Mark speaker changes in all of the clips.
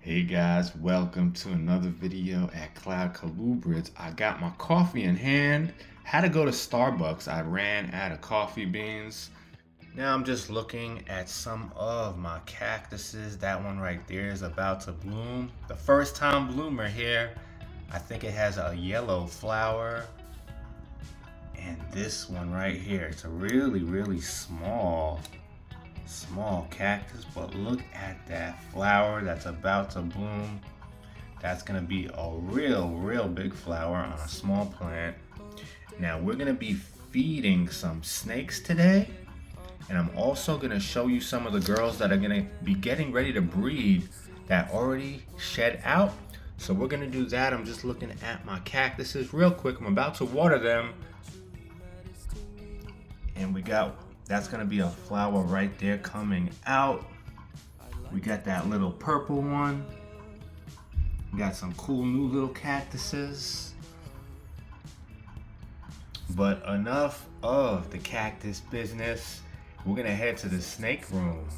Speaker 1: Hey guys, welcome to another video at Colubrids. I got my coffee in hand, had to go to Starbucks. I ran out of coffee beans. Now I'm just looking at some of my cactuses. That one right there is about to bloom. The first time bloomer here. I think it has a yellow flower. And this one right here, it's a really small cactus, but look at that flower that's about to bloom. That's gonna be a real big flower on a small plant. Now we're gonna be feeding some snakes today, and I'm also gonna show you some of the girls that are gonna be getting ready to breed that already shed out. So we're gonna do that. I'm just looking at my cactuses real quick. I'm about to water them, and that's gonna be a flower right there coming out. We got that little purple one. We got some cool new little cactuses. But enough of the cactus business. We're gonna head to the snake room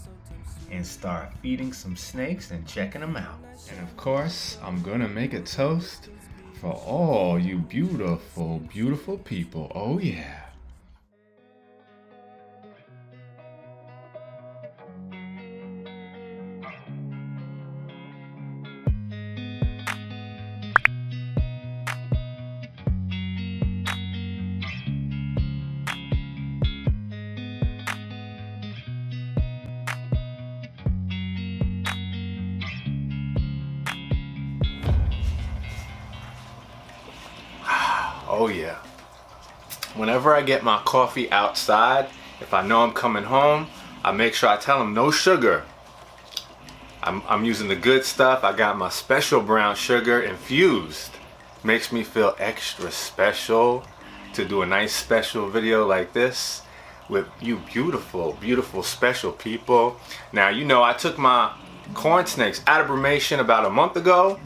Speaker 1: and start feeding some snakes and checking them out. And of course, I'm gonna make a toast for all you beautiful people. Oh yeah. Oh yeah. Whenever I get my coffee outside, if I know I'm coming home, I make sure I tell them no sugar. I'm using the good stuff. I got my special brown sugar infused. Makes me feel extra special to do a nice special video like this with you beautiful special people. Now you know I took my corn snakes out of brumation about a month ago,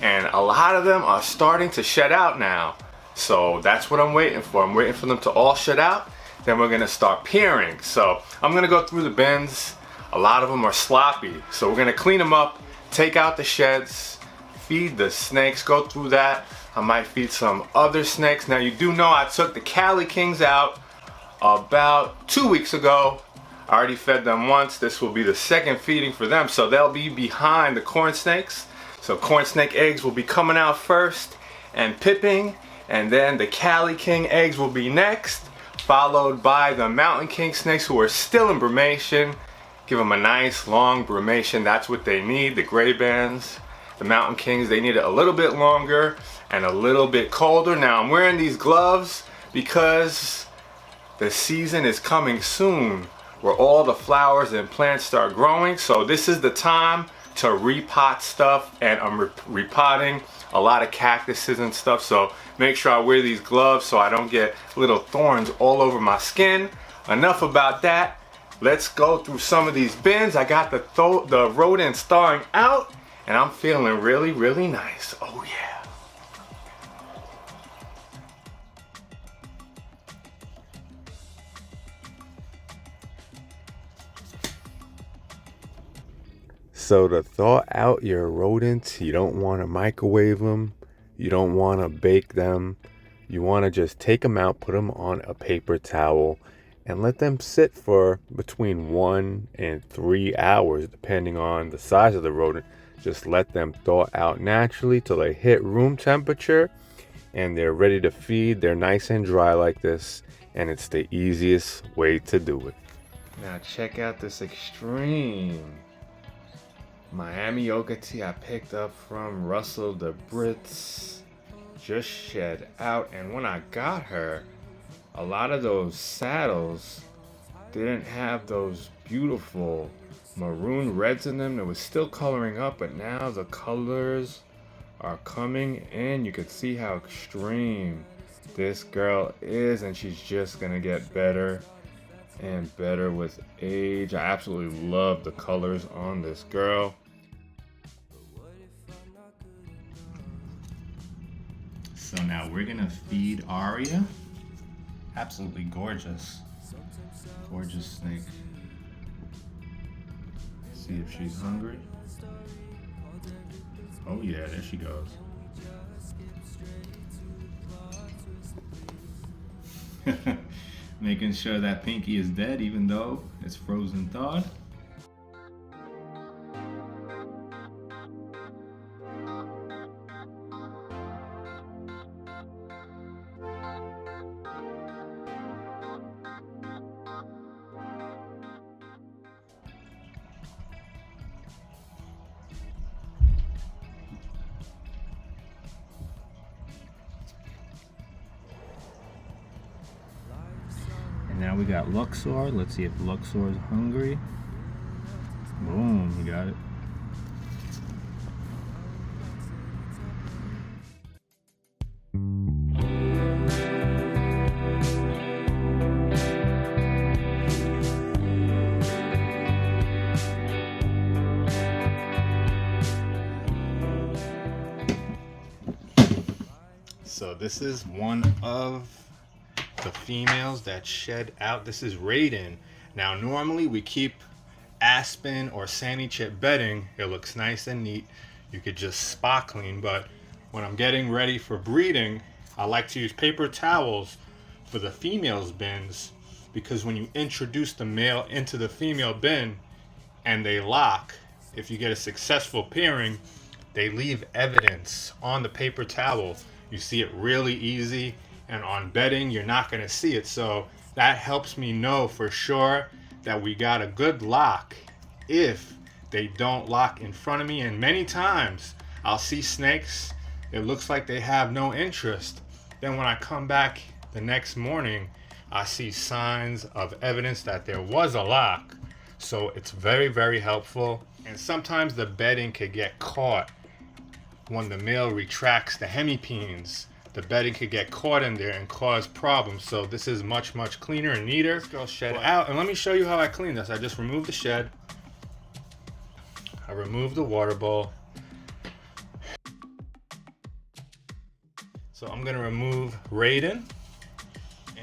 Speaker 1: and a lot of them are starting to shed out now. So that's what I'm waiting for. I'm waiting for them to all shed out. Then we're gonna start peering. So I'm gonna go through the bins. A lot of them are sloppy. So we're gonna clean them up, take out the sheds, feed the snakes, go through that. I might feed some other snakes. Now you do know I took the Cali Kings out about 2 weeks ago. I already fed them once. This will be the second feeding for them. So they'll be behind the corn snakes. So corn snake eggs will be coming out first and pipping. And then the Cali King eggs will be next, followed by the Mountain King snakes who are still in brumation. Give them a nice long brumation. That's what they need, the gray bands. The Mountain Kings, they need it a little bit longer and a little bit colder. Now I'm wearing these gloves because the season is coming soon where all the flowers and plants start growing. So this is the time to repot stuff, and I'm repotting a lot of cactuses and stuff. So make sure I wear these gloves so I don't get little thorns all over my skin. Enough about that. Let's go through some of these bins. I got the rodents thawing out, and I'm feeling really nice. Oh yeah. So to thaw out your rodents, you don't want to microwave them. You don't want to bake them. You want to just take them out, put them on a paper towel, and let them sit for between 1 and 3 hours, depending on the size of the rodent. Just let them thaw out naturally till they hit room temperature and they're ready to feed. They're nice and dry like this, and it's the easiest way to do it. Now check out this extreme Miami Yoga tea I picked up from Russell the Brits. Just shed out, and when I got her, a lot of those saddles didn't have those beautiful maroon reds in them. It was still coloring up, but now the colors are coming in. You can see how extreme this girl is, and she's just gonna get better and better with age. I absolutely love the colors on this girl. So now we're gonna feed Aria. Absolutely gorgeous snake. See if she's hungry. Oh yeah, there she goes. Making sure that Pinky is dead even though it's frozen thawed. And now we got Luxor. Let's see if Luxor is hungry. Boom, you got it. So this is one of the females that shed out. This is Raiden. Now normally we keep aspen or sandy chip bedding. It looks nice and neat. You could just spot clean, but when I'm getting ready for breeding, I like to use paper towels for the females bins, because when you introduce the male into the female bin and they lock, if you get a successful pairing, they leave evidence on the paper towel. You see it really easy, and on bedding you're not going to see it. So that helps me know for sure that we got a good lock if they don't lock in front of me. And many times I'll see snakes, it looks like they have no interest. Then when I come back the next morning, I see signs of evidence that there was a lock. So it's very, very helpful. And sometimes the bedding could get caught when the male retracts the hemipenes. The bedding could get caught in there and cause problems. So this is much, much cleaner and neater. Let's go shed out, and let me show you how I clean this. I just removed the shed. I removed the water bowl. So I'm gonna remove Raiden,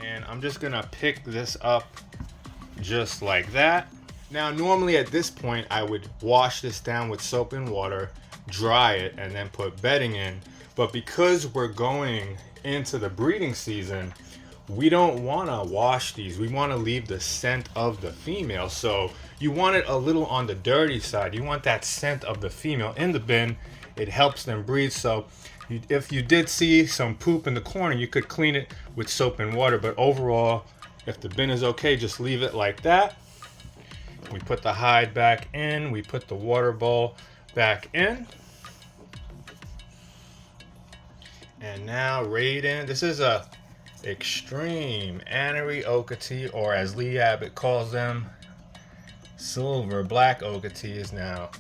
Speaker 1: and I'm just gonna pick this up just like that. Now normally at this point I would wash this down with soap and water, dry it, and then put bedding in. But because we're going into the breeding season, we don't want to wash these. We want to leave the scent of the female. So you want it a little on the dirty side. You want that scent of the female in the bin. It helps them breed. So if you did see some poop in the corner, you could clean it with soap and water. But overall, if the bin is okay, just leave it like that. We put the hide back in. We put the water bowl back in. And now Raiden, this is a extreme anery okatee, or as Lee Abbott calls them, silver black okatees. Now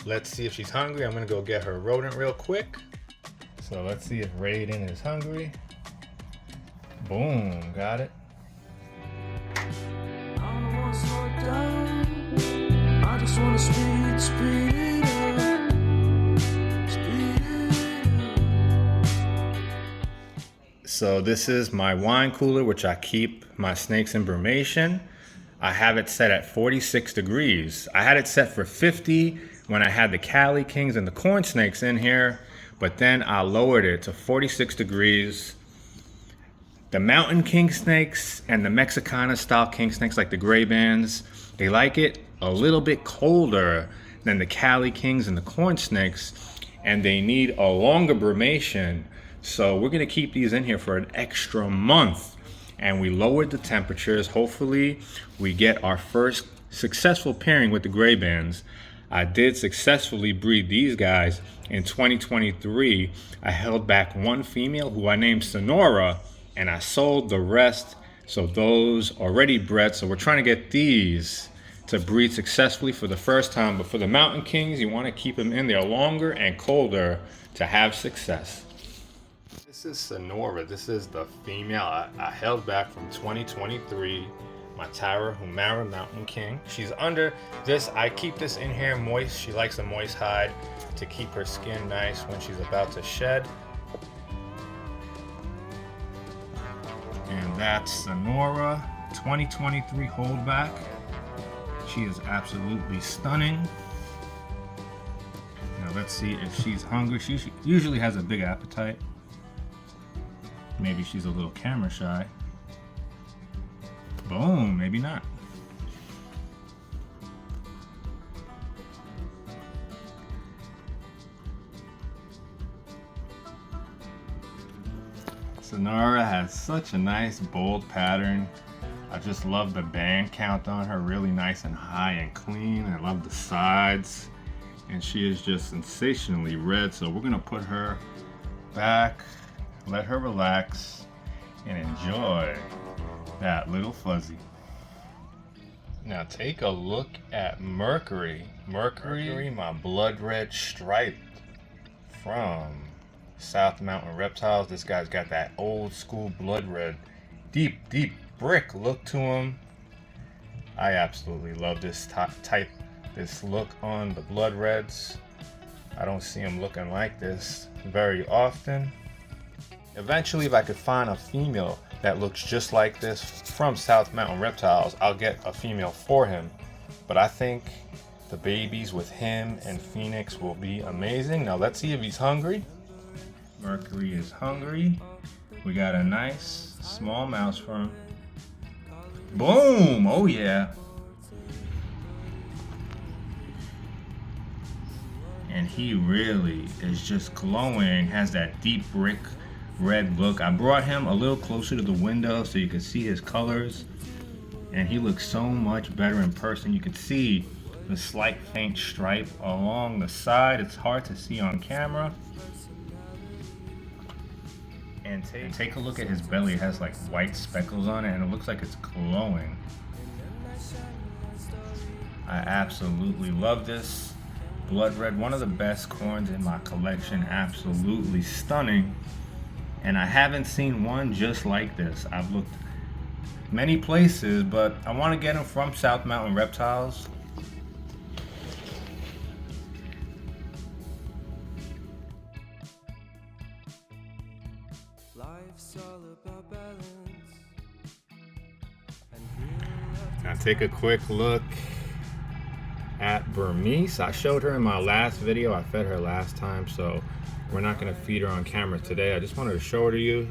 Speaker 1: let's see if she's hungry. I'm gonna go get her rodent real quick. So let's see if Raiden is hungry. Boom, got it. I don't wanna slow it down. I just wanna speed it up. So this is my wine cooler, which I keep my snakes in brumation. I have it set at 46 degrees. I had it set for 50 when I had the Cali Kings and the corn snakes in here, but then I lowered it to 46 degrees. The mountain king snakes and the Mexicana style king snakes, like the gray bands, they like it a little bit colder than the Cali Kings and the corn snakes, and they need a longer brumation. So we're gonna keep these in here for an extra month, and we lowered the temperatures. Hopefully we get our first successful pairing with the gray bands. I did successfully breed these guys in 2023. I held back one female who I named Sonora, and I sold the rest. So those already bred. So we're trying to get these to breed successfully for the first time. But for the Mountain Kings, you want to keep them in there longer and colder to have success. This is Sonora. This is the female I held back from 2023. My Tara Humara Mountain King. She's under this. I keep this in here moist. She likes a moist hide to keep her skin nice when she's about to shed. And that's Sonora 2023 holdback. She is absolutely stunning. Now
Speaker 2: let's see if she's hungry. She usually has a big appetite. Maybe she's a little camera shy. Boom, maybe not. Sonora has such a nice bold pattern. I just love the band count on her, really nice and high and clean. I love the sides, and she is just sensationally red. So we're gonna put her back, let her relax, and enjoy that little fuzzy. Now take a look at Mercury. Mercury, my blood red stripe from South Mountain Reptiles. This guy's got that old school blood red, deep brick look to him. I absolutely love this this look on the blood reds. I don't see him looking like this very often. Eventually, if I could find a female that looks just like this from South Mountain Reptiles, I'll get a female for him. But I think the babies with him and Phoenix will be amazing. Now let's see if he's hungry. Mercury is hungry. We got a nice small mouse for him. Boom! Oh yeah. And he really is just glowing, has that deep brick red look. I brought him a little closer to the window so you could see his colors, and he looks so much better in person. You could see the slight faint stripe along the side. It's hard to see on camera. And take a look at his belly. It has like white speckles on it, and it looks like it's glowing. I absolutely love this blood red, one of the best corns in my collection. Absolutely stunning. And I haven't seen one just like this. I've looked many places, but I want to get them from South Mountain Reptiles. Now take a quick look at Brumation. I showed her in my last video. I fed her last time, so we're not going to feed her on camera today. I just wanted to show her to you.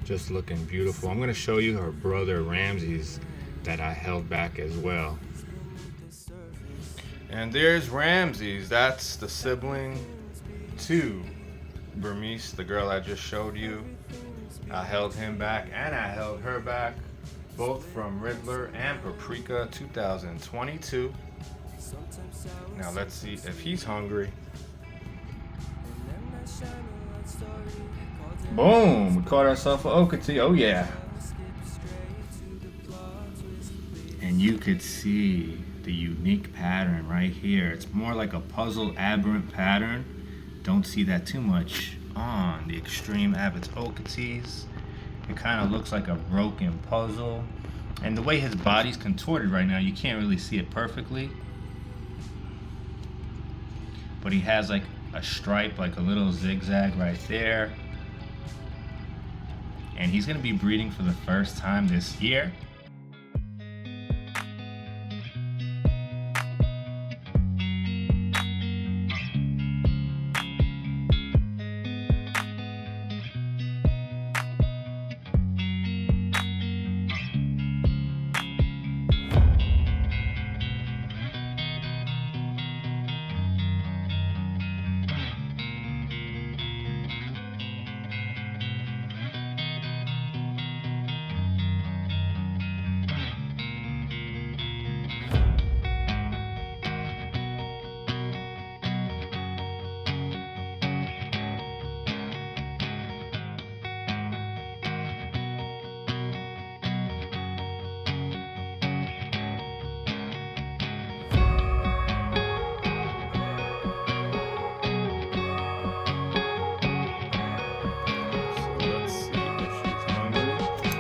Speaker 2: Just looking beautiful. I'm going to show you her brother Ramses that I held back as well. And there's Ramses. That's the sibling to Brumation, the girl I just showed you. I held him back and I held her back, both from Riddler and Paprika 2022. Now let's see if he's hungry. Boom! We caught ourselves an Okatee. Oh yeah! And you could see the unique pattern right here. It's more like a puzzle aberrant pattern. Don't see that too much on the extreme Abbott's Okatees. It kind of looks like a broken puzzle. And the way his body's contorted right now, you can't really see it perfectly. But he has like a stripe, like a little zigzag right there. And he's gonna be breeding for the first time this year.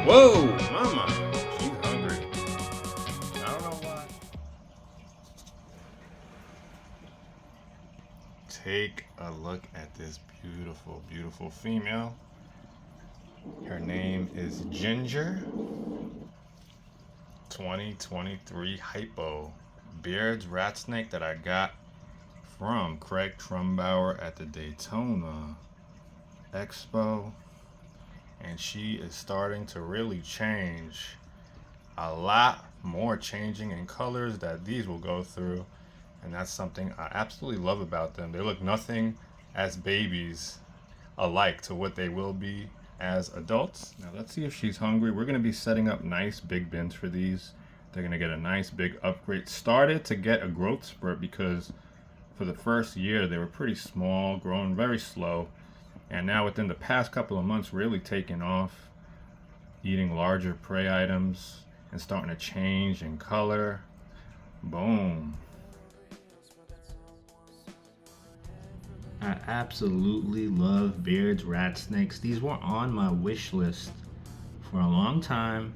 Speaker 2: Whoa, mama, she's hungry. I don't know why. Take a look at this beautiful, beautiful female. Her name is Ginger. 2023 Hypo Beard's rat snake that I got from Craig Trumbauer at the Daytona Expo, and she is starting to really change. A lot more changing in colors that these will go through, and that's something I absolutely love about them. They look nothing as babies alike to what they will be as adults. Now let's see if she's hungry. We're going to be setting up nice big bins for these. They're going to get a nice big upgrade. Started to get a growth spurt because for the first year they were pretty small, growing very slow, and now within the past couple of months really taking off, eating larger prey items and starting to change in color. Boom. I absolutely love Baird's rat snakes. These were on my wish list for a long time,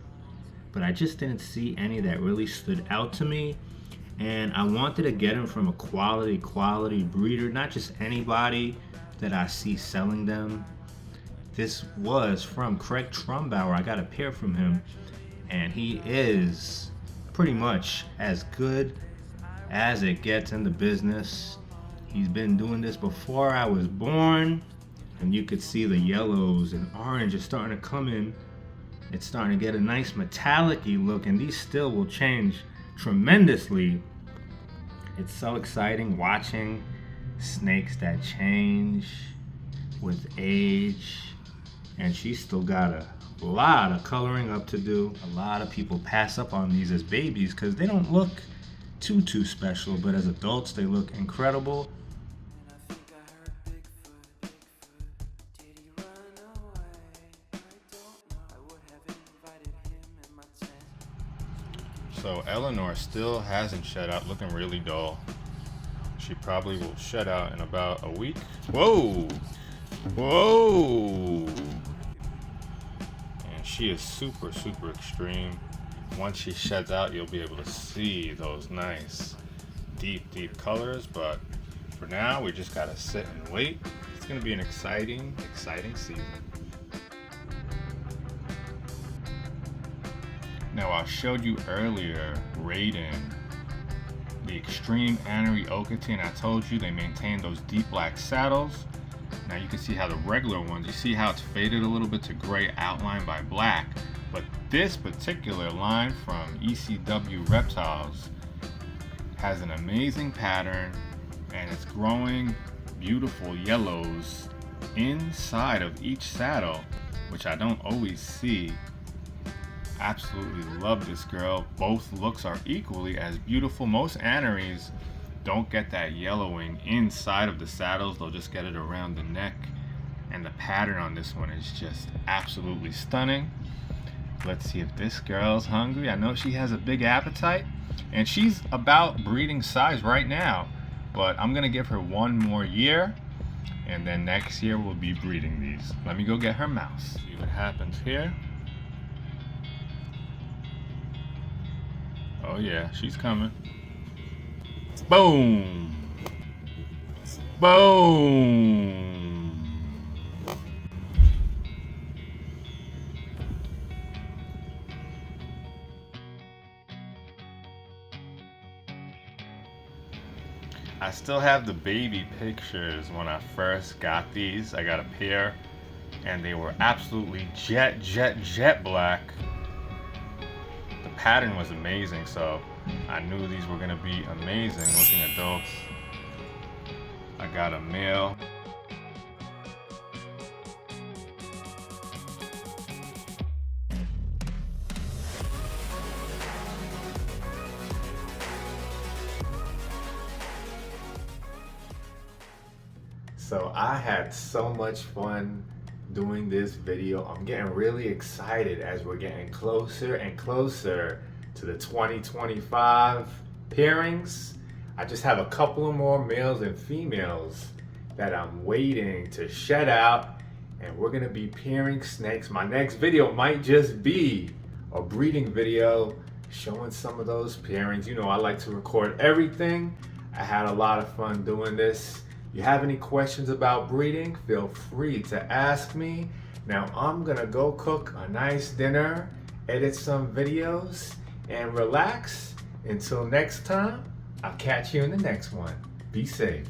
Speaker 2: but I just didn't see any that really stood out to me. And I wanted to get them from a quality breeder, not just anybody that I see selling them. This was from Craig Trumbauer. I got a pair from him, and he is pretty much as good as it gets in the business. He's been doing this before I was born, and you could see the yellows and orange is starting to come in. It's starting to get a nice metallic-y look, and these still will change tremendously. It's so exciting watching snakes that change with age, and she's still got a lot of coloring up to do. A lot of people pass up on these as babies because they don't look too special, but as adults they look incredible. So Eleanor still hasn't shed out, looking really dull. She probably will shed out in about a week. Whoa! Whoa! And she is super extreme. Once she sheds out, you'll be able to see those nice deep colors, but for now we just gotta sit and wait. It's gonna be an exciting season. Now I showed you earlier Raiden, the extreme anery Okatine. I told you they maintain those deep black saddles. Now you can see how the regular ones, you see how it's faded a little bit to gray outlined by black, but this particular line from ECW Reptiles has an amazing pattern, and it's growing beautiful yellows inside of each saddle, which I don't always see. Absolutely love this girl. Both looks are equally as beautiful. Most aneries don't get that yellowing inside of the saddles, they'll just get it around the neck, and the pattern on this one is just absolutely stunning. Let's see if this girl's hungry. I know she has a big appetite, and she's about breeding size right now, but I'm gonna give her one more year, and then next year we'll be breeding these. Let me go get her mouse. See what happens here. Oh yeah, she's coming. Boom! Boom! I still have the baby pictures when I first got these. I got a pair, and they were absolutely jet black. The pattern was amazing, so I knew these were gonna be amazing looking adults. I got a male.
Speaker 1: So I had so much fun doing this video. I'm getting really excited as we're getting closer and closer to the 2025 pairings. I just have a couple of more males and females that I'm waiting to shed out, and we're gonna be pairing snakes. My next video might just be a breeding video showing some of those pairings. You know, I like to record everything. I had a lot of fun doing this. If you have any questions about breeding, feel free to ask me. Now I'm gonna go cook a nice dinner, edit some videos, and relax. Until next time, I'll catch you in the next one. Be safe.